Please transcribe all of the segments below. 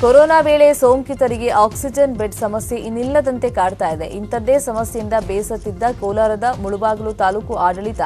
Corona ವೇಳೆ ಸೋಂಕಿತರಿಗೆ oxygen bed ಸಮಸ್ಯೆ ಇನ್ನಿಲ್ಲದಂತೆ ಕಾಡ್ತಾ ಇದೆ. ಇಂಥದ್ದೇ ಸಮಸ್ಯೆಯಿಂದ ಬೇಸತ್ತಿದ್ದ ಕೋಲಾರದ ಮುಳಬಾಗಿಲು ತಾಲೂಕು ಆಡಳಿತ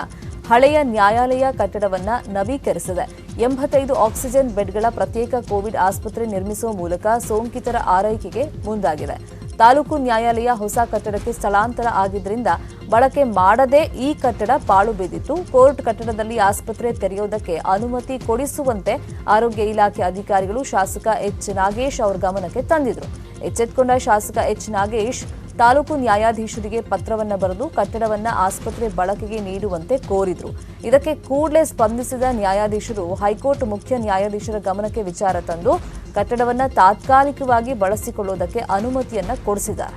ಹಳೆಯ ನ್ಯಾಯಾಲಯ ಕಟ್ಟಡವನ್ನು ನವೀಕರಿಸಿದೆ. 85 ಆಕ್ಸಿಜನ್ ಬೆಡ್ಗಳ ಪ್ರತ್ಯೇಕ ಕೋವಿಡ್ ಆಸ್ಪತ್ರೆ ನಿರ್ಮಿಸುವ ಮೂಲಕ ಸೋಂಕಿತರ ಆರೈಕೆಗೆ ಮುಂದಾಗಿದೆ. ತಾಲೂಕು ನ್ಯಾಯಾಲಯ ಹೊಸ ಕಟ್ಟಡಕ್ಕೆ ಸ್ಥಳಾಂತರ ಆಗಿದ್ದರಿಂದ ಬಳಕೆ ಮಾಡದೆ ಈ ಕಟ್ಟಡ ಪಾಳು ಬಿದ್ದಿತ್ತು. ಕೋರ್ಟ್ ಕಟ್ಟಡದಲ್ಲಿ ಆಸ್ಪತ್ರೆ ತೆರೆಯುವುದಕ್ಕೆ ಅನುಮತಿ ಕೊಡಿಸುವಂತೆ ಆರೋಗ್ಯ ಇಲಾಖೆ ಅಧಿಕಾರಿಗಳು ಶಾಸಕ ಎಚ್ ನಾಗೇಶ್ ಅವರ ಗಮನಕ್ಕೆ ತಂದಿದ್ರು. ಎಚ್ಚೆತ್ತುಕೊಂಡ ಶಾಸಕ ಎಚ್ ನಾಗೇಶ್ ತಾಲೂಕು ನ್ಯಾಯಾಧೀಶರಿಗೆ ಪತ್ರವನ್ನು ಬರೆದು ಕಟ್ಟಡವನ್ನು ಆಸ್ಪತ್ರೆ ಬಳಕೆಗೆ ನೀಡುವಂತೆ ಕೋರಿದ್ರು. ಇದಕ್ಕೆ ಕೂಡಲೇ ಸ್ಪಂದಿಸಿದ ನ್ಯಾಯಾಧೀಶರು ಹೈಕೋರ್ಟ್ ಮುಖ್ಯ ನ್ಯಾಯಾಧೀಶರ ಗಮನಕ್ಕೆ ವಿಚಾರ ತಂದು ಕಟ್ಟಡವನ್ನು ತಾತ್ಕಾಲಿಕವಾಗಿ ಬಳಸಿಕೊಳ್ಳುವುದಕ್ಕೆ ಅನುಮತಿಯನ್ನು ಕೊಡಿಸಿದ್ದಾರೆ.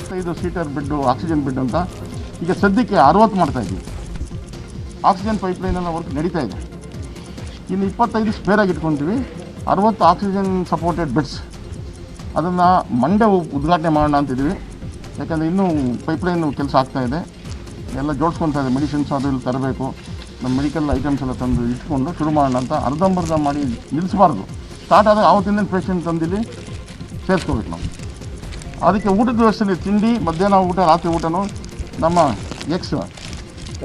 5 ಸೀಟರ್ ಬೆಡ್ ಆಕ್ಸಿಜನ್ ಬೆಡ್ ಅಂತ ಈಗ ಸದ್ಯಕ್ಕೆ 60 ಮಾಡ್ತಾ ಇದ್ದೀವಿ. ಆಕ್ಸಿಜನ್ ಪೈಪ್ಲೈನ್ ಎಲ್ಲ ವರ್ಕ್ ನಡೀತಾ ಇದೆ. ಇನ್ನು 25 ಸ್ಪೇರ್ ಆಗಿ ಇಟ್ಕೊತೀವಿ. 60 ಆಕ್ಸಿಜನ್ ಸಪೋರ್ಟೆಡ್ ಬೆಡ್ಸ್ ಅದನ್ನು ಮಂಡೇ ಉದ್ಘಾಟನೆ ಮಾಡೋಣ ಅಂತಿದ್ವಿ. ಯಾಕಂದರೆ ಇನ್ನೂ ಪೈಪ್ಲೈನ್ ಕೆಲಸ ಆಗ್ತಾಯಿದೆ, ಎಲ್ಲ ಜೋಡಿಸ್ಕೊತಾ ಇದೆ. ಮೆಡಿಸಿನ್ಸ್ ಅದು ಇಲ್ಲಿ ತರಬೇಕು, ನಮ್ಮ ಮೆಡಿಕಲ್ ಐಟಮ್ಸ್ ಎಲ್ಲ ತಂದು ಇಟ್ಕೊಂಡು ಶುರು ಮಾಡೋಣ ಅಂತ ಅರ್ಧಂಬರ್ಧ ಮಾಡಿ ನಿಲ್ಲಿಸಬಾರ್ದು. ಸ್ಟಾರ್ಟ್ ಆದಾಗ ಆವತ್ತಿಂದ ಪೇಷಂಟ್ ತಂದಿಲ್ಲಿ ಸೇರಿಸ್ಕೋಬೇಕು ನಾವು. ಅದಕ್ಕೆ ಊಟದ ವ್ಯವಸ್ಥೆಯಲ್ಲಿ ತಿಂಡಿ, ಮಧ್ಯಾಹ್ನ ಊಟ, ರಾತ್ರಿ ಊಟನೂ ನಮ್ಮ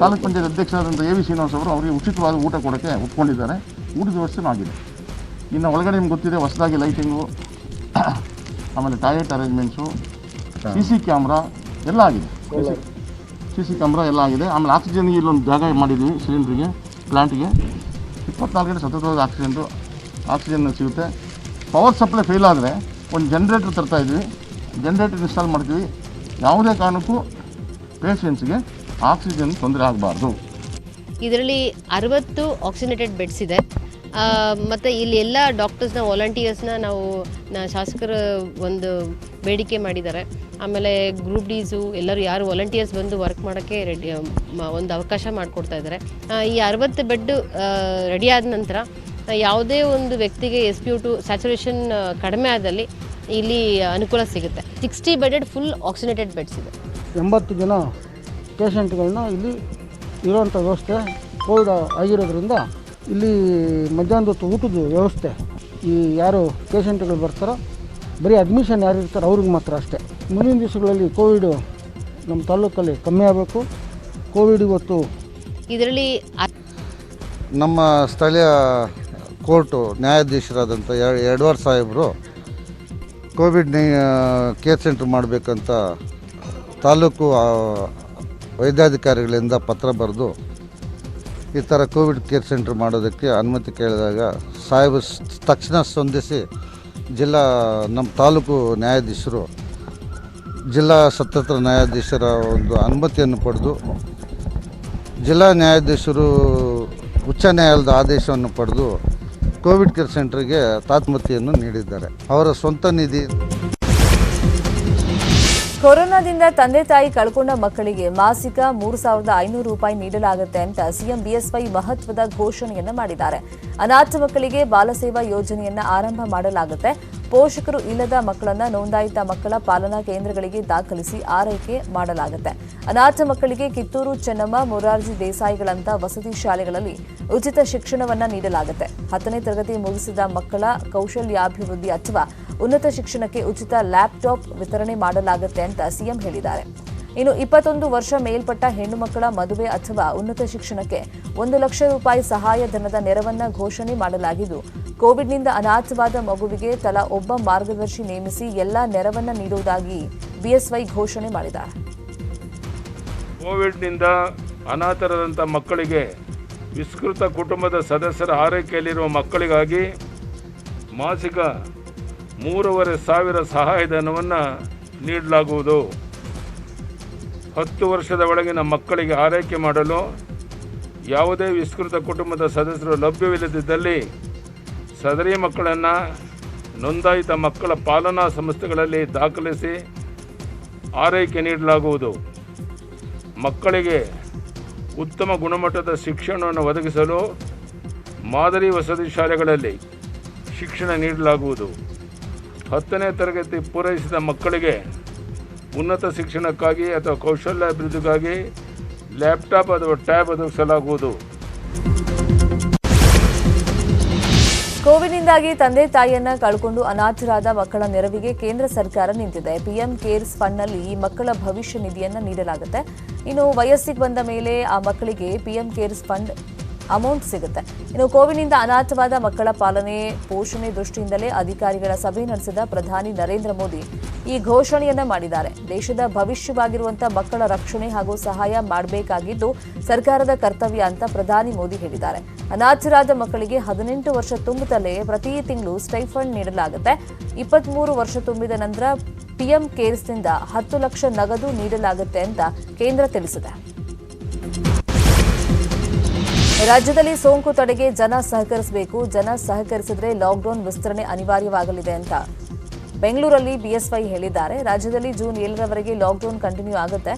ತಾಲೂಕ್ ಪಂಚಾಯತ್ ಅಧ್ಯಕ್ಷರಾದಂಥ ಎ ವಿ ಶ್ರೀನಿವಾಸ್ ಅವರು ಅವರಿಗೆ ಉಚಿತವಾದ ಊಟ ಕೊಡೋಕ್ಕೆ ಒಪ್ಕೊಂಡಿದ್ದಾರೆ. ಊಟದ ವ್ಯವಸ್ಥೆನೂ ಆಗಿದೆ. ಇನ್ನು ಒಳಗಡೆ ನಿಮ್ಗೆ ಗೊತ್ತಿದೆ, ಹೊಸದಾಗಿ ಲೈಟಿಂಗು, ಆಮೇಲೆ ಟಾಯ್ಲೆಟ್ ಅರೇಂಜ್ಮೆಂಟ್ಸು, CC ಕ್ಯಾಮ್ರಾ ಎಲ್ಲ ಆಗಿದೆ. CC ಕ್ಯಾಮ್ರಾ ಎಲ್ಲ ಆಗಿದೆ. ಆಮೇಲೆ ಆಕ್ಸಿಜನ್ಗೆ ಇಲ್ಲೊಂದು ಜಾಗ ಮಾಡಿದ್ವಿ ಸಿಲಿಂಡ್ರಿಗೆ, ಪ್ಲ್ಯಾಂಟಿಗೆ 24 ಗಂಟೆ ಸತತವಾಗಿ ಆಕ್ಸಿಜನ್ ಸಿಗುತ್ತೆ. ಪವರ್ ಸಪ್ಲೈ ಫೇಲ್ ಆದರೆ ಒಂದು ಜನ್ರೇಟರ್ ತರ್ತಾಯಿದ್ವಿ, ಜನ್ರೇಟರ್ ಇನ್ಸ್ಟಾಲ್ ಮಾಡ್ತೀವಿ. ಯಾವುದೇ ಕಾರಣಕ್ಕೂ ಪೇಷಂಟ್ಸ್ಗೆ ಆಕ್ಸಿಜನ್ ತೊಂದರೆ ಆಗಬಾರ್ದು. ಇದರಲ್ಲಿ 60 ಆಕ್ಸಿಜನೇಟೆಡ್ ಬೆಡ್ಸ್ ಇದೆ. ಮತ್ತು ಇಲ್ಲಿ ಎಲ್ಲ ಡಾಕ್ಟರ್ಸ್ನ ವಾಲಂಟಿಯರ್ಸ್ನ ನಾವು ಶಾಸಕರ ಒಂದು ಬೇಡಿಕೆ ಮಾಡಿದ್ದಾರೆ. ಆಮೇಲೆ ಗ್ರೂಪ್ ಡೀಸು ಎಲ್ಲರೂ ಯಾರು ವಾಲಂಟಿಯರ್ಸ್ ಬಂದು ವರ್ಕ್ ಮಾಡೋಕ್ಕೆ ರೆಡಿ ಒಂದು ಅವಕಾಶ ಮಾಡಿಕೊಡ್ತಾ ಇದ್ದಾರೆ. ಈ 60 ಬೆಡ್ ರೆಡಿ ಆದ ನಂತರ ಯಾವುದೇ ಒಂದು ವ್ಯಕ್ತಿಗೆ SpO2 ಸ್ಯಾಚುರೇಷನ್ ಕಡಿಮೆ ಆದಲ್ಲಿ ಇಲ್ಲಿ ಅನುಕೂಲ ಸಿಗುತ್ತೆ. 60 ಬೆಡೆಡ್ ಫುಲ್ ಆಕ್ಸಿಜನೇಟೆಡ್ ಬೆಡ್ಸ್ ಇದೆ. 80 ಜನ ಪೇಷಂಟ್ಗಳನ್ನ ಇಲ್ಲಿ ಇರೋವಂಥ ವ್ಯವಸ್ಥೆ ಕೋವಿಡ್ ಆಗಿರೋದ್ರಿಂದ ಇಲ್ಲಿ ಮಧ್ಯಾಹ್ನದ ಹೊತ್ತು ಊಟದ ವ್ಯವಸ್ಥೆ, ಈ ಯಾರು ಪೇಷಂಟ್ಗಳು ಬರ್ತಾರೋ ಬರೀ ಅಡ್ಮಿಷನ್ ಯಾರು ಇರ್ತಾರೋ ಅವ್ರಿಗೆ ಮಾತ್ರ ಅಷ್ಟೇ. ಮುಂದಿನ ದಿವಸಗಳಲ್ಲಿ ಕೋವಿಡು ನಮ್ಮ ತಾಲೂಕಲ್ಲಿ ಕಮ್ಮಿ ಆಗಬೇಕು. ಕೋವಿಡ್ ಇವತ್ತು ಇದರಲ್ಲಿ ನಮ್ಮ ಸ್ಥಳೀಯ ಕೋರ್ಟು ನ್ಯಾಯಾಧೀಶರಾದಂಥ ಎಡ್ವರ್ಡ್ ಸಾಹೇಬರು ಕೋವಿಡ್ ಕೇರ್ ಸೆಂಟ್ರ್ ಮಾಡಬೇಕಂತ ತಾಲೂಕು ವೈದ್ಯಾಧಿಕಾರಿಗಳಿಂದ ಪತ್ರ ಬರೆದು ಈ ಥರ ಕೋವಿಡ್ ಕೇರ್ ಸೆಂಟ್ರ್ ಮಾಡೋದಕ್ಕೆ ಅನುಮತಿ ಕೇಳಿದಾಗ ಸಾಹೇಬರು ತಕ್ಷಣ ಸ್ಪಂದಿಸಿ ನಮ್ಮ ತಾಲೂಕು ನ್ಯಾಯಾಧೀಶರು ಜಿಲ್ಲಾ ಸತತ ನ್ಯಾಯಾಧೀಶರ ಒಂದು ಅನುಮತಿಯನ್ನು ಪಡೆದು ಜಿಲ್ಲಾ ನ್ಯಾಯಾಧೀಶರು ಉಚ್ಚ ನ್ಯಾಯಾಲಯದ ಆದೇಶವನ್ನು ಪಡೆದು ಕೋವಿಡ್ ಕೇರ್ ಸೆಂಟ್ರಿಗೆ ತಾತ್ಮತಿಯನ್ನು ನೀಡಿದ್ದಾರೆ. ಅವರ ಸ್ವಂತ ನಿಧಿ. ಕೊರೋನಾದಿಂದ ತಂದೆ ತಾಯಿ ಕಳ್ಕೊಂಡ ಮಕ್ಕಳಿಗೆ ಮಾಸಿಕ 3,500 ರೂಪಾಯಿ ನೀಡಲಾಗುತ್ತೆ ಅಂತ ಸಿಎಂ ಬಿಎಸ್ವೈ ಮಹತ್ವದ ಘೋಷಣೆಯನ್ನ ಮಾಡಿದ್ದಾರೆ. ಅನಾಥ ಮಕ್ಕಳಿಗೆ ಬಾಲಸೇವಾ ಯೋಜನೆಯನ್ನ ಆರಂಭ ಮಾಡಲಾಗುತ್ತೆ. ಪೋಷಕರು ಇಲ್ಲದ ಮಕ್ಕಳನ್ನ ನೋಂದಾಯಿತ ಮಕ್ಕಳ ಪಾಲನಾ ಕೇಂದ್ರಗಳಿಗೆ ದಾಖಲಿಸಿ ಆರೈಕೆ ಮಾಡಲಾಗುತ್ತೆ. ಅನಾಥ ಮಕ್ಕಳಿಗೆ ಕಿತ್ತೂರು ಚೆನ್ನಮ್ಮ, ಮೊರಾರ್ಜಿ ದೇಸಾಯಿಗಳಂತ ವಸತಿ ಶಾಲೆಗಳಲ್ಲಿ ಉಚಿತ ಶಿಕ್ಷಣವನ್ನ ನೀಡಲಾಗುತ್ತೆ. 10ನೇ ತರಗತಿ ಮುಗಿಸಿದ ಮಕ್ಕಳ ಕೌಶಲ್ಯಾಭಿವೃದ್ಧಿ ಅಥವಾ ಉನ್ನತ ಶಿಕ್ಷಣಕ್ಕೆ ಉಚಿತ ಲ್ಯಾಪ್ಟಾಪ್ ವಿತರಣೆ ಮಾಡಲಾಗುತ್ತೆ ಅಂತ ಸಿಎಂ ಹೇಳಿದ್ದಾರೆ. ಇನ್ನು 21 ವರ್ಷ ಮೇಲ್ಪಟ್ಟ ಹೆಣ್ಣು ಮಕ್ಕಳ ಮದುವೆ ಅಥವಾ ಉನ್ನತ ಶಿಕ್ಷಣಕ್ಕೆ 1 ಲಕ್ಷ ರೂಪಾಯಿ ಸಹಾಯಧನದ ನೆರವನ್ನ ಘೋಷಣೆ ಮಾಡಲಾಗಿದ್ದು, ಕೋವಿಡ್ನಿಂದ ಅನಾಥವಾದ ಮಗುವಿಗೆ ತಲಾ ಒಬ್ಬ ಮಾರ್ಗದರ್ಶಿ ನೇಮಿಸಿ ಎಲ್ಲಾ ನೆರವನ್ನ ನೀಡುವುದಾಗಿ ಬಿಎಸ್ವೈ ಘೋಷಣೆ ಮಾಡಿದ್ದಾರೆ. ಕೋವಿಡ್ನಿಂದ ಅನಾಥರಾದಂಥ ಮಕ್ಕಳಿಗೆ ವಿಸ್ತೃತ ಕುಟುಂಬದ ಸದಸ್ಯರ ಆರೈಕೆಯಲ್ಲಿರುವ ಮಕ್ಕಳಿಗಾಗಿ ಮಾಸಿಕ 3,500 ಸಹಾಯಧನವನ್ನು ನೀಡಲಾಗುವುದು. 10 ವರ್ಷದ ಒಳಗಿನ ಮಕ್ಕಳಿಗೆ ಆರೈಕೆ ಮಾಡಲು ಯಾವುದೇ ವಿಸ್ತೃತ ಕುಟುಂಬದ ಸದಸ್ಯರು ಲಭ್ಯವಿಲ್ಲದಿದ್ದಲ್ಲಿ ಸದರಿ ಮಕ್ಕಳನ್ನು ನೋಂದಾಯಿತ ಮಕ್ಕಳ ಪಾಲನಾ ಸಂಸ್ಥೆಗಳಲ್ಲಿ ದಾಖಲಿಸಿ ಆರೈಕೆ ನೀಡಲಾಗುವುದು. ಮಕ್ಕಳಿಗೆ ಉತ್ತಮ ಗುಣಮಟ್ಟದ ಶಿಕ್ಷಣವನ್ನು ಒದಗಿಸಲು ಮಾದರಿ ವಸತಿ ಶಾಲೆಗಳಲ್ಲಿ ಶಿಕ್ಷಣ ನೀಡಲಾಗುವುದು. 10ನೇ ತರಗತಿ ಪೂರೈಸಿದ ಮಕ್ಕಳಿಗೆ ಉನ್ನತ ಶಿಕ್ಷಣಕ್ಕಾಗಿ ಅಥವಾ ಕೌಶಲ್ಯಾಭಿವೃದ್ಧಿಗಾಗಿ ಲ್ಯಾಪ್ಟಾಪ್ ಅಥವಾ ಟ್ಯಾಬ್ ಒದಗಿಸಲಾಗುವುದು. ಕೋವಿಡ್ನಿಂದ ಕೋವಿಡ್ನಿಂದಾಗಿ ತಂದೆ ತಾಯಿಯನ್ನ ಕಳ್ಕೊಂಡು ಅನಾಥರಾದ ಮಕ್ಕಳ ನೆರವಿಗೆ ಕೇಂದ್ರ ಸರ್ಕಾರ ನಿಂತಿದೆ. ಪಿಎಂ ಕೇರ್ಸ್ ಫಂಡ್ನಲ್ಲಿ ಈ ಮಕ್ಕಳ ಭವಿಷ್ಯ ನಿಧಿಯನ್ನ ನೀಡಲಾಗುತ್ತೆ. ಇನ್ನು ವಯಸ್ಸಿಗೆ ಬಂದ ಮೇಲೆ ಆ ಮಕ್ಕಳಿಗೆ ಪಿಎಂ ಕೇರ್ಸ್ ಫಂಡ್ ಅಮೌಂಟ್ ಸಿಗುತ್ತೆ. ಇನ್ನು ಕೋವಿಡ್ನಿಂದ ಅನಾಥವಾದ ಮಕ್ಕಳ ಪಾಲನೆ ಪೋಷಣೆ ದೃಷ್ಟಿಯಿಂದಲೇ ಅಧಿಕಾರಿಗಳ ಸಭೆ ನಡೆಸಿದ ಪ್ರಧಾನಿ ನರೇಂದ್ರ ಮೋದಿ ಈ ಘೋಷಣೆಯನ್ನ ಮಾಡಿದ್ದಾರೆ. ದೇಶದ ಭವಿಷ್ಯವಾಗಿರುವಂತಹ ಮಕ್ಕಳ ರಕ್ಷಣೆ ಹಾಗೂ ಸಹಾಯ ಮಾಡಬೇಕಾಗಿದ್ದು ಸರ್ಕಾರದ ಕರ್ತವ್ಯ ಅಂತ ಪ್ರಧಾನಿ ಮೋದಿ ಹೇಳಿದ್ದಾರೆ. ಅನಾಥರಾದ ಮಕ್ಕಳಿಗೆ 18 ವರ್ಷ ತುಂಬುತ್ತಲೇ ಪ್ರತಿ ತಿಂಗಳು ಸ್ಟೈಫಂಡ್ ನೀಡಲಾಗುತ್ತೆ. 23 ವರ್ಷ ತುಂಬಿದ ನಂತರ ಪಿಎಂ ಕೇರ್ಸ್ನಿಂದ 10 ಲಕ್ಷ ನಗದು ನೀಡಲಾಗುತ್ತೆ ಅಂತ ಕೇಂದ್ರ ತಿಳಿಸಿದೆ. ರಾಜ್ಯದಲ್ಲಿ ಸೋಂಕು ತಡೆಗೆ ಜನ ಸಹಕರಿಸಬೇಕು. ಜನ ಸಹಕರಿಸಿದ್ರೆ ಲಾಕ್ಡೌನ್ ವಿಸ್ತರಣೆ ಅನಿವಾರ್ಯವಾಗಲಿದೆ ಅಂತ ಬೆಂಗಳೂರಲ್ಲಿ ಬಿಎಸ್ವೈ ಹೇಳಿದ್ದಾರೆ. ರಾಜ್ಯದಲ್ಲಿ ಜೂನ್ 7ರವರೆಗೆ ಲಾಕ್ಡೌನ್ ಕಂಟಿನ್ಯೂ ಆಗುತ್ತೆ.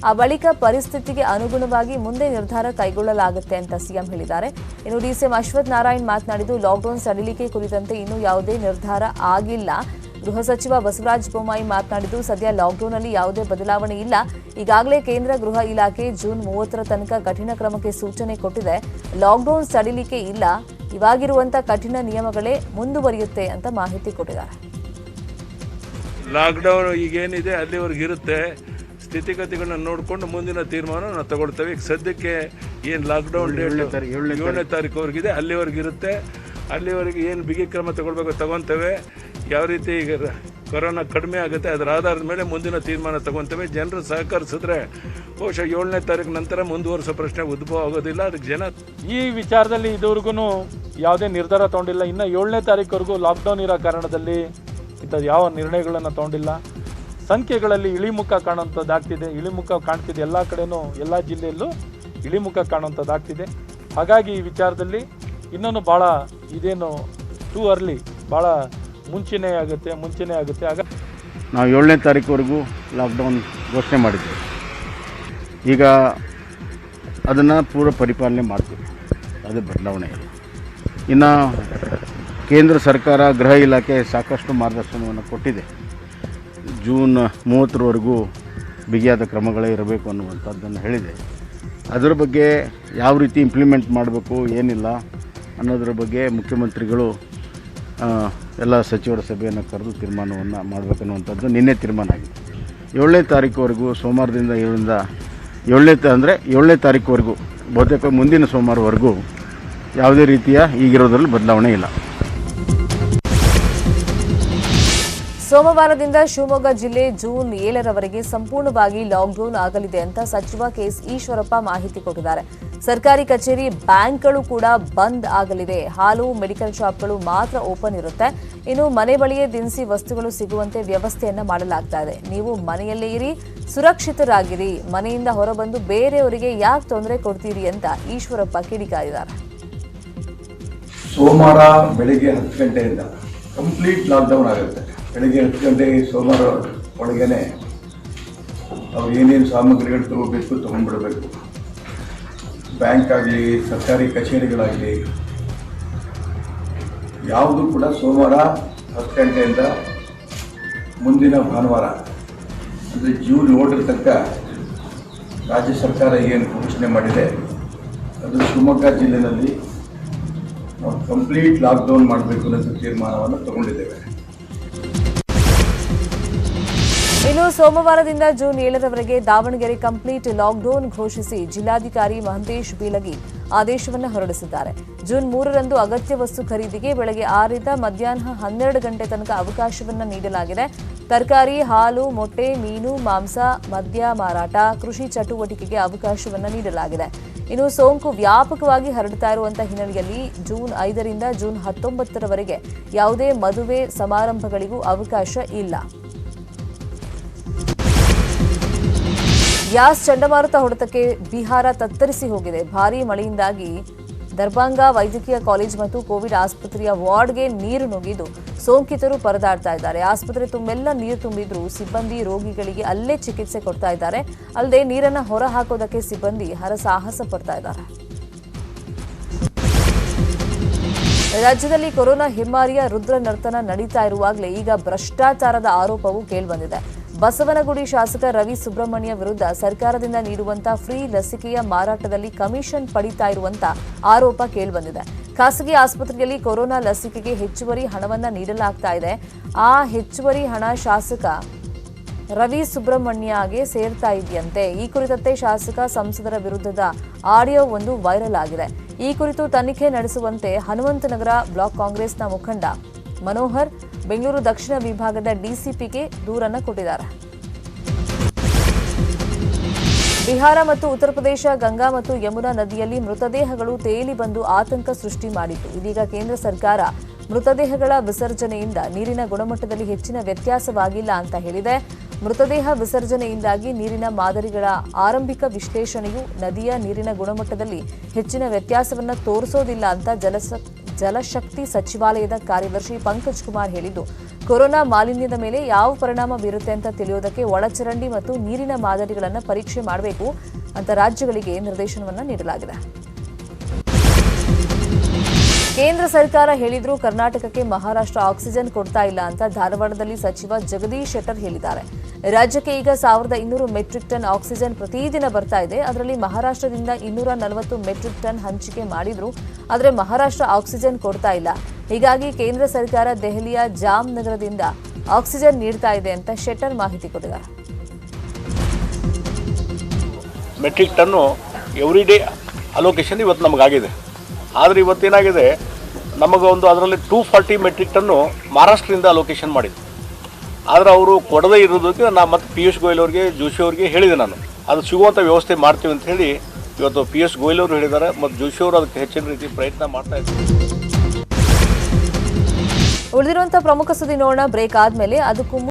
ಆ ಬಳಿಕ ಪರಿಸ್ಥಿತಿಗೆ ಅನುಗುಣವಾಗಿ ಮುಂದೆ ನಿರ್ಧಾರ ಕೈಗೊಳ್ಳಲಾಗುತ್ತೆ ಅಂತ ಸಿಎಂ ಹೇಳಿದ್ದಾರೆ. ಇನ್ನು ಡಿಸಿಎಂ ಅಶ್ವಥ್ ನಾರಾಯಣ್ ಮಾತನಾಡಿದ್ದು, ಲಾಕ್ಡೌನ್ ಸಡಿಲಿಕೆ ಕುರಿತಂತೆ ಇನ್ನೂ ಯಾವುದೇ ನಿರ್ಧಾರ ಆಗಿಲ್ಲ. ಗೃಹ ಸಚಿವ ಬಸವರಾಜ ಬೊಮ್ಮಾಯಿ ಮಾತನಾಡಿದ್ದು, ಸದ್ಯ ಲಾಕ್ಡೌನ್ನಲ್ಲಿ ಯಾವುದೇ ಬದಲಾವಣೆ ಇಲ್ಲ. ಈಗಾಗಲೇ ಕೇಂದ್ರ ಗೃಹ ಇಲಾಖೆ ಜೂನ್ 30ರ ತನಕ ಕಠಿಣ ಕ್ರಮಕ್ಕೆ ಸೂಚನೆ ಕೊಟ್ಟಿದೆ. ಲಾಕ್ಡೌನ್ ಸಡಿಲಿಕೆ ಇಲ್ಲ, ಇವಾಗಿರುವಂತಹ ಕಠಿಣ ನಿಯಮಗಳೇ ಮುಂದುವರಿಯುತ್ತೆ ಅಂತ ಮಾಹಿತಿ ಕೊಟ್ಟಿದ್ದಾರೆ. ಲಾಕ್ಡೌನ್ ಈಗೇನಿದೆ ಅಲ್ಲಿವರೆಗೆ ಇರುತ್ತೆ. ಸ್ಥಿತಿಗತಿಗಳನ್ನ ನೋಡಿಕೊಂಡು ಮುಂದಿನ ತೀರ್ಮಾನ ನಾವು ತಗೊಳ್ತೇವೆ. ಈಗ ಸದ್ಯಕ್ಕೆ ಏನು ಲಾಕ್ಡೌನ್ ಡೇಟ್ 7ನೇ ತಾರೀಕುವರೆಗಿದೆ, ಅಲ್ಲಿವರೆಗೆ ಇರುತ್ತೆ. ಅಲ್ಲಿವರೆಗೆ ಏನು ಬಿಗಿ ಕ್ರಮ ತಗೊಳ್ಬೇಕು ತಗೊತೇವೆ. ಯಾವ ರೀತಿ ಈಗ ಕೊರೋನಾ ಕಡಿಮೆ ಆಗುತ್ತೆ ಅದರ ಆಧಾರದ ಮೇಲೆ ಮುಂದಿನ ತೀರ್ಮಾನ ತಗೊತೇವೆ. ಜನರು ಸಹಕರಿಸಿದ್ರೆ ಬಹುಶಃ 7ನೇ ತಾರೀಕು ನಂತರ ಮುಂದುವರಿಸೋ ಪ್ರಶ್ನೆ ಉದ್ಭವ ಆಗೋದಿಲ್ಲ. ಅದಕ್ಕೆ ಜನ ಈ ವಿಚಾರದಲ್ಲಿ ಇದುವರೆಗೂ ಯಾವುದೇ ನಿರ್ಧಾರ ತಗೊಂಡಿಲ್ಲ. ಇನ್ನು 7ನೇ ತಾರೀಕುವರೆಗೂ ಲಾಕ್ಡೌನ್ ಇರೋ ಕಾರಣದಲ್ಲಿ ಇಂಥದ್ದು ಯಾವ ನಿರ್ಣಯಗಳನ್ನು ತಗೊಂಡಿಲ್ಲ. ಸಂಖ್ಯೆಗಳಲ್ಲಿ ಇಳಿಮುಖ ಕಾಣುವಂಥದ್ದಾಗ್ತಿದೆ. ಇಳಿಮುಖ ಕಾಣ್ತಿದೆ ಎಲ್ಲ ಕಡೆನೂ, ಎಲ್ಲ ಜಿಲ್ಲೆಯಲ್ಲೂ ಇಳಿಮುಖ ಕಾಣುವಂಥದ್ದಾಗ್ತಿದೆ. ಹಾಗಾಗಿ ಈ ವಿಚಾರದಲ್ಲಿ ಇನ್ನೊಂದು ಭಾಳ ಇದೇನು ಟೂ ಅರ್ಲಿ, ಭಾಳ ಮುಂಚೆನೇ ಆಗುತ್ತೆ. ಆಗ ನಾವು 7ನೇ ತಾರೀಕುವರೆಗೂ ಲಾಕ್ಡೌನ್ ಘೋಷಣೆ ಮಾಡಿದ್ದೇವೆ. ಈಗ ಅದನ್ನು ಪೂರ್ವ ಪರಿಪಾಲನೆ ಮಾಡ್ತೀವಿ, ಅದು ಬದಲಾವಣೆ ಇಲ್ಲ. ಇನ್ನು ಕೇಂದ್ರ ಸರ್ಕಾರ ಗೃಹ ಇಲಾಖೆ ಸಾಕಷ್ಟು ಮಾರ್ಗದರ್ಶನವನ್ನು ಕೊಟ್ಟಿದೆ. ಜೂನ್ 30ರವರೆಗೂ ಬಿಗಿಯಾದ ಕ್ರಮಗಳೇ ಇರಬೇಕು ಅನ್ನುವಂಥದ್ದನ್ನು ಹೇಳಿದೆ. ಅದರ ಬಗ್ಗೆ ಯಾವ ರೀತಿ ಇಂಪ್ಲಿಮೆಂಟ್ ಮಾಡಬೇಕು ಏನಿಲ್ಲ ಅನ್ನೋದ್ರ ಬಗ್ಗೆ ಮುಖ್ಯಮಂತ್ರಿಗಳು ಎಲ್ಲ ಸಚಿವರ ಸಭೆಯನ್ನು ಕರೆದು ತೀರ್ಮಾನವನ್ನು ಮಾಡಬೇಕನ್ನುವಂಥದ್ದು ನಿನ್ನೆ ತೀರ್ಮಾನ ಆಗಿದೆ. 7ನೇ ತಾರೀಕುವರೆಗೂ ಸೋಮವಾರದಿಂದ 7ನೇ ತಾರೀಕುವರೆಗೂ ಬಹುತೇಕ ಮುಂದಿನ ಸೋಮವಾರವರೆಗೂ ಯಾವುದೇ ರೀತಿಯ ಈಗಿರೋದ್ರಲ್ಲಿ ಬದಲಾವಣೆ ಇಲ್ಲ. ಸೋಮವಾರದಿಂದ ಶಿವಮೊಗ್ಗ ಜಿಲ್ಲೆ ಜೂನ್ 7ರವರೆಗೆ ಸಂಪೂರ್ಣವಾಗಿ ಲಾಕ್ಡೌನ್ ಆಗಲಿದೆ ಅಂತ ಸಚಿವ ಕೆಎಸ್ ಈಶ್ವರಪ್ಪ ಮಾಹಿತಿ ಕೊಟ್ಟಿದ್ದಾರೆ. ಸರ್ಕಾರಿ ಕಚೇರಿ, ಬ್ಯಾಂಕ್ಗಳು ಕೂಡ ಬಂದ್ ಆಗಲಿದೆ. ಹಾಲು, ಮೆಡಿಕಲ್ ಶಾಪ್ಗಳು ಮಾತ್ರ ಓಪನ್ ಇರುತ್ತೆ. ಇನ್ನು ಮನೆ ಬಳಿಯೇ ದಿನಸಿ ವಸ್ತುಗಳು ಸಿಗುವಂತೆ ವ್ಯವಸ್ಥೆಯನ್ನ ಮಾಡಲಾಗ್ತಾ ಇದೆ. ನೀವು ಮನೆಯಲ್ಲೇ ಇರಿ, ಸುರಕ್ಷಿತರಾಗಿರಿ, ಮನೆಯಿಂದ ಹೊರಬಂದು ಬೇರೆಯವರಿಗೆ ಯಾಕೆ ತೊಂದರೆ ಕೊಡ್ತೀರಿ ಅಂತ ಈಶ್ವರಪ್ಪ ಕಿಡಿಕಾರಿದ್ದಾರೆ. ಸೋಮವಾರ ಬೆಳಿಗ್ಗೆ 10 ಗಂಟೆಯಿಂದ ಕಂಪ್ಲೀಟ್ ಲಾಕ್ಡೌನ್ ಆಗುತ್ತೆ. ಬೆಳಿಗ್ಗೆ 10 ಗಂಟೆಗೆ ಸೋಮವಾರ ಒಳಗೇನೆ ಅವ್ರು ಏನೇನು ಸಾಮಗ್ರಿಗಳು ತಗೋಬೇಕು ತೊಗೊಂಡ್ಬಿಡಬೇಕು. ಬ್ಯಾಂಕ್ ಆಗಲಿ, ಸರ್ಕಾರಿ ಕಚೇರಿಗಳಾಗಲಿ ಯಾವುದು ಕೂಡ ಸೋಮವಾರ 10 ಗಂಟೆಯಿಂದ ಮುಂದಿನ ಭಾನುವಾರ ಅಂದರೆ ಜೂನ್ 7ರ ತನಕ ರಾಜ್ಯ ಸರ್ಕಾರ ಏನು ಘೋಷಣೆ ಮಾಡಿದೆ ಅದು ಶಿವಮೊಗ್ಗ ಜಿಲ್ಲೆಯಲ್ಲಿ ನಾವು ಕಂಪ್ಲೀಟ್ ಲಾಕ್ಡೌನ್ ಮಾಡಬೇಕು ಅನ್ನೋ ತೀರ್ಮಾನವನ್ನು ತಗೊಂಡಿದ್ದೇವೆ. ಇನ್ನು ಸೋಮವಾರದಿಂದ ಜೂನ್ 7ರವರೆಗೆ ದಾವಣಗೆರೆ ಕಂಪ್ಲೀಟ್ ಲಾಕ್ಡೌನ್ ಘೋಷಿಸಿ ಜಿಲ್ಲಾಧಿಕಾರಿ ಮಹಂತೇಶ್ ಬೀಳಗಿ ಆದೇಶವನ್ನು ಹೊರಡಿಸಿದ್ದಾರೆ. ಜೂನ್ 3ರಂದು ಅಗತ್ಯ ವಸ್ತು ಖರೀದಿಗೆ ಬೆಳಗ್ಗೆ 6ರಿಂದ ಮಧ್ಯಾಹ್ನ 12 ಗಂಟೆ ತನಕ ಅವಕಾಶವನ್ನು ನೀಡಲಾಗಿದೆ. ತರಕಾರಿ, ಹಾಲು, ಮೊಟ್ಟೆ, ಮೀನು, ಮಾಂಸ, ಮದ್ಯ ಮಾರಾಟ, ಕೃಷಿ ಚಟುವಟಿಕೆಗೆ ಅವಕಾಶವನ್ನು ನೀಡಲಾಗಿದೆ. ಇನ್ನು ಸೋಂಕು ವ್ಯಾಪಕವಾಗಿ ಹರಡ್ತಾ ಇರುವಂತಹ ಹಿನ್ನೆಲೆಯಲ್ಲಿ ಜೂನ್ 5ರಿಂದ ಜೂನ್ 19ರವರೆಗೆ ಯಾವುದೇ ಮದುವೆ ಸಮಾರಂಭಗಳಿಗೂ ಅವಕಾಶ ಇಲ್ಲ. ಯಾಸ್ ಚಂಡಮಾರುತ ಹೊಡೆತಕ್ಕೆ ಬಿಹಾರ ತತ್ತರಿಸಿ ಹೋಗಿದೆ. ಭಾರೀ ಮಳೆಯಿಂದಾಗಿ ದರ್ಭಂಗಾ ವೈದ್ಯಕೀಯ ಕಾಲೇಜ್ ಮತ್ತು ಕೋವಿಡ್ ಆಸ್ಪತ್ರೆಯ ವಾರ್ಡ್ಗೆ ನೀರು ನುಗ್ಗಿದ್ದು ಸೋಂಕಿತರು ಪರದಾಡ್ತಾ ಇದ್ದಾರೆ. ಆಸ್ಪತ್ರೆ ತುಂಬೆಲ್ಲ ನೀರು ತುಂಬಿದ್ರು ಸಿಬ್ಬಂದಿ ರೋಗಿಗಳಿಗೆ ಅಲ್ಲೇ ಚಿಕಿತ್ಸೆ ಕೊಡ್ತಾ ಇದ್ದಾರೆ. ಅಲ್ಲದೆ ನೀರನ್ನ ಹೊರ ಹಾಕೋದಕ್ಕೆ ಸಿಬ್ಬಂದಿ ಹರಸಾಹಸ ಪಡ್ತಾ ಇದ್ದಾರೆ. ರಾಜ್ಯದಲ್ಲಿ ಕೊರೋನಾ ಹೆಮ್ಮಾರಿಯ ರುದ್ರ ನರ್ತನ ನಡೀತಾ ಇರುವಾಗಲೇ ಈಗ ಭ್ರಷ್ಟಾಚಾರದ ಆರೋಪವು ಕೇಳಿಬಂದಿದೆ. ಬಸವನಗುಡಿ ಶಾಸಕ ರವಿ ಸುಬ್ರಹ್ಮಣ್ಯ ವಿರುದ್ಧ ಸರ್ಕಾರದಿಂದ ನೀಡುವಂತಹ ಫ್ರೀ ಲಸಿಕೆಯ ಮಾರಾಟದಲ್ಲಿ ಕಮಿಷನ್ ಪಡಿತಾ ಇರುವಂತ ಆರೋಪ ಕೇಳಿಬಂದಿದೆ. ಖಾಸಗಿ ಆಸ್ಪತ್ರೆಯಲ್ಲಿ ಕೊರೋನಾ ಲಸಿಕೆಗೆ ಹೆಚ್ಚುವರಿ ಹಣವನ್ನ ನೀಡಲಾಗ್ತಾ ಇದೆ. ಆ ಹೆಚ್ಚುವರಿ ಹಣ ಶಾಸಕ ರವಿ ಸುಬ್ರಹ್ಮಣ್ಯಗೆ ಸೇರ್ತಾ ಇದೆಯಂತೆ. ಈ ಕುರಿತಂತೆ ಶಾಸಕ ಸಂಸದರ ವಿರುದ್ಧದ ಆಡಿಯೋ ಒಂದು ವೈರಲ್ ಆಗಿದೆ. ಈ ಕುರಿತು ತನಿಖೆ ನಡೆಸುವಂತೆ ಹನುಮಂತನಗರ ಬ್ಲಾಕ್ ಕಾಂಗ್ರೆಸ್ನ ಮುಖಂಡ ಮನೋಹರ್ ಬೆಂಗಳೂರು ದಕ್ಷಿಣ ವಿಭಾಗದ ಡಿಸಿಪಿಗೆ ದೂರನ್ನು ಕೊಟ್ಟಿದ್ದಾರೆ. ಬಿಹಾರ ಮತ್ತು ಉತ್ತರ ಪ್ರದೇಶ ಗಂಗಾ ಮತ್ತು ಯಮುನಾ ನದಿಯಲ್ಲಿ ಮೃತದೇಹಗಳು ತೇಲಿ ಬಂದು ಆತಂಕ ಸೃಷ್ಟಿ ಮಾಡಿತ್ತು. ಇದೀಗ ಕೇಂದ್ರ ಸರ್ಕಾರ ಮೃತದೇಹಗಳ ವಿಸರ್ಜನೆಯಿಂದ ನೀರಿನ ಗುಣಮಟ್ಟದಲ್ಲಿ ಹೆಚ್ಚಿನ ವ್ಯತ್ಯಾಸವಾಗಿಲ್ಲ ಅಂತ ಹೇಳಿದೆ. ಮೃತದೇಹ ವಿಸರ್ಜನೆಯಿಂದಾಗಿ ನೀರಿನ ಮಾದರಿಗಳ ಆರಂಭಿಕ ವಿಶ್ಲೇಷಣೆಯು ನದಿಯ ನೀರಿನ ಗುಣಮಟ್ಟದಲ್ಲಿ ಹೆಚ್ಚಿನ ವ್ಯತ್ಯಾಸವನ್ನು ತೋರಿಸೋದಿಲ್ಲ ಅಂತ ಜಲಶಕ್ತಿ ಸಚಿವಾಲಯದ ಕಾರ್ಯದರ್ಶಿ ಪಂಕಜ್ ಕುಮಾರ್ ಹೇಳಿದ್ದು, ಕೊರೋನಾ ಮಾಲಿನ್ಯದ ಮೇಲೆ ಯಾವ ಪರಿಣಾಮ ಬೀರುತ್ತೆ ಅಂತ ತಿಳಿಯೋದಕ್ಕೆ ಒಳಚರಂಡಿ ಮತ್ತು ನೀರಿನ ಮಾದರಿಗಳನ್ನು ಪರೀಕ್ಷೆ ಮಾಡಬೇಕು ಅಂತ ರಾಜ್ಯಗಳಿಗೆ ನಿರ್ದೇಶನವನ್ನು ನೀಡಲಾಗಿದೆ. ಕೇಂದ್ರ ಸರ್ಕಾರ ಹೇಳಿದ್ರೂ ಕರ್ನಾಟಕಕ್ಕೆ ಮಹಾರಾಷ್ಟ್ರ ಆಕ್ಸಿಜನ್ ಕೊಡ್ತಾ ಇಲ್ಲ ಅಂತ ಧಾರವಾಡದಲ್ಲಿ ಸಚಿವ ಜಗದೀಶ್ ಶೆಟ್ಟರ್ ಹೇಳಿದ್ದಾರೆ. ರಾಜ್ಯಕ್ಕೆ ಈಗ 1200 ಮೆಟ್ರಿಕ್ ಟನ್ ಆಕ್ಸಿಜನ್ ಪ್ರತಿದಿನ ಬರ್ತಾ ಇದೆ. ಅದರಲ್ಲಿ ಮಹಾರಾಷ್ಟ್ರದಿಂದ 240 ಮೆಟ್ರಿಕ್ ಟನ್ ಹಂಚಿಕೆ ಮಾಡಿದ್ರು, ಆದರೆ ಮಹಾರಾಷ್ಟ್ರ ಆಕ್ಸಿಜನ್ ಕೊಡ್ತಾ ಇಲ್ಲ. ಹೀಗಾಗಿ ಕೇಂದ್ರ ಸರ್ಕಾರ ದೆಹಲಿಯ ಜಾಮ್ ನಗರದಿಂದ ಆಕ್ಸಿಜನ್ ನೀಡ್ತಾ ಇದೆ ಅಂತ ಶೆಟ್ಟರ್ ಮಾಹಿತಿ ಕೊಟ್ಟಿದ್ದಾರೆ. Metric ton every day allocation ಇವತ್ತು ನಮಗಾಗಿದೆ. ಆದರೆ ಇವತ್ತೇನಾಗಿದೆ, ನಮಗೊಂದು ಅದರಲ್ಲಿ 240 ಮೆಟ್ರಿಕ್ ಟನ್ನು ಮಹಾರಾಷ್ಟ್ರದಿಂದ ಅಲೋಕೇಶನ್ ಮಾಡಿದ್ದು. ಆದರೆ ಅವರು ಕೊಡದೇ ಇರೋದಕ್ಕೆ ನಾನು ಮತ್ತು ಪಿಯೂಷ್ ಗೋಯಲ್ ಅವರಿಗೆ, ಜೋಶಿ ಅವರಿಗೆ ಹೇಳಿದೆ, ನಾನು ಅದು ಸಿಗುವಂಥ ವ್ಯವಸ್ಥೆ ಮಾಡ್ತೀವಿ ಅಂತ ಹೇಳಿ ಇವತ್ತು ಪಿಯೂಷ್ ಗೋಯಲ್ ಅವರು ಹೇಳಿದ್ದಾರೆ ಮತ್ತು ಜೋಶಿ ಅವರು ಅದಕ್ಕೆ ಹೆಚ್ಚಿನ ರೀತಿ ಪ್ರಯತ್ನ ಮಾಡ್ತಾ ಇದ್ದಾರೆ. ಉಳಿದಿರುವಂತಹ ಪ್ರಮುಖ ಸುದ್ದಿ ನೋಡೋಣ ಬ್ರೇಕ್ ಆದ್ಮೇಲೆ. ಅದಕ್ಕೂ